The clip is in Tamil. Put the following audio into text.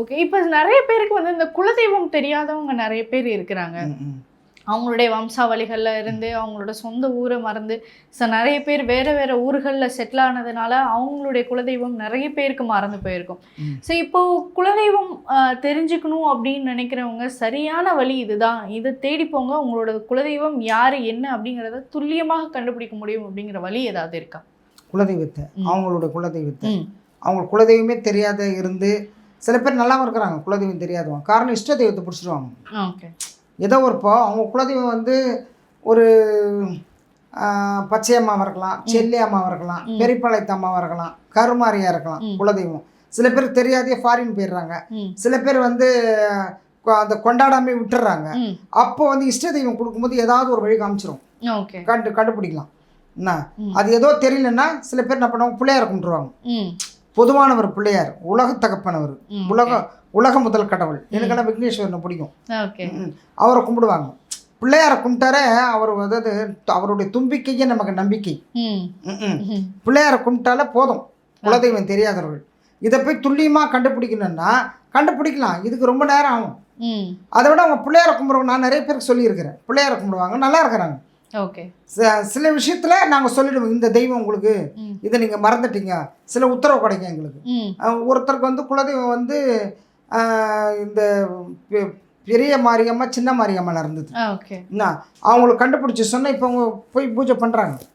ஓகே. இப்ப நெறைய பேருக்கு வந்து இந்த குலதெய்வம் தெரியாதவங்க நெறைய பேர் இருக்கிறாங்க. அவங்களுடைய வம்சாவளிகள்ல இருந்து அவங்களோட சொந்த ஊரை மறந்து நெறைய பேர் வேற வேற ஊர்கள்ல செட்டில் ஆனதுனால அவங்களுடைய குலதெய்வம் நெறைய பேருக்கு மறந்து போயிருக்கும். இப்போ குலதெய்வம் தெரிஞ்சுக்கணும் அப்படின்னு நினைக்கிறவங்க சரியான வழி இதுதான், இதை தேடி போங்க, உங்களோட குலதெய்வம் யாரு என்ன அப்படிங்கிறத துல்லியமாக கண்டுபிடிக்க முடியும் அப்படிங்கிற வழி ஏதாவது இருக்கா? குலதெய்வத்தை, அவங்களோட குலதெய்வத்தை, அவங்க குலதெய்வமே தெரியாத இருந்து சில பேர் நல்லாவும் இருக்கிறாங்க. குலதெய்வம் தெரியாதவங்க காரணம் இஷ்ட தெய்வத்தை பிடிச்சிடுவாங்க. ஓகே. ஏதோ ஒருப்போ அவங்க குலதெய்வம் வந்து ஒரு பச்சையம்மாவாக இருக்கலாம், செல்லி அம்மாவாக இருக்கலாம், பெரியப்பாளையத்து அம்மாவாக இருக்கலாம், கருமாரியாக இருக்கலாம் குலதெய்வம். சில பேர் தெரியாதே ஃபாரின் போயிடுறாங்க. சில பேர் வந்து அந்த கொண்டாடாமே விட்டுறாங்க. அப்போ வந்து இஷ்ட தெய்வம் கொடுக்கும்போது ஏதாவது ஒரு வழி காமிச்சிரும். கண்டுபிடிக்கலாம். என்ன அது ஏதோ தெரியலன்னா சில பேர் என்ன பண்ணுவாங்க, பிள்ளையார கும்பிட்டுருவாங்க. பொதுவானவர் பிள்ளையார், உலக தகப்பனவர், உலக முதல் கடவுள். எனக்கெல்லாம் விக்னேஸ்வரனை பிடிக்கும். அவரை கும்பிடுவாங்க. பிள்ளையாரை கும்பிட்டாரே அவர் அதாவது அவருடைய தும்பிக்கையே நமக்கு நம்பிக்கை. பிள்ளையாரை கும்பிட்டாலே போதும் குலதெய்வம் தெரியாதவர்கள். இதை போய் துல்லியமாக கண்டுபிடிக்கணும்னா கண்டுபிடிக்கலாம். இதுக்கு ரொம்ப நேரம் ஆகும். அதை விட அவங்க பிள்ளையாரை கும்பிடுவோம். நான் நிறைய பேருக்கு சொல்லியிருக்கிறேன், பிள்ளையாரை கும்பிடுவாங்க, நல்லா இருக்கிறாங்க. ஓகே. சில விஷயத்தில் நாங்கள் சொல்லிடுவோம், இந்த தெய்வம் உங்களுக்கு இதை நீங்கள் மறந்துட்டீங்க, சில உத்தரவு கிடைக்கும் எங்களுக்கு. ஒருத்தருக்கு வந்து குலதெய்வம் வந்து இந்த பெரிய மாரியம்மா சின்ன மாரியம்மா இருந்தது. என்ன அவங்களுக்கு கண்டுபிடிச்சி சொன்னால் இப்போ அவங்க போய் பூஜை பண்ணுறாங்க.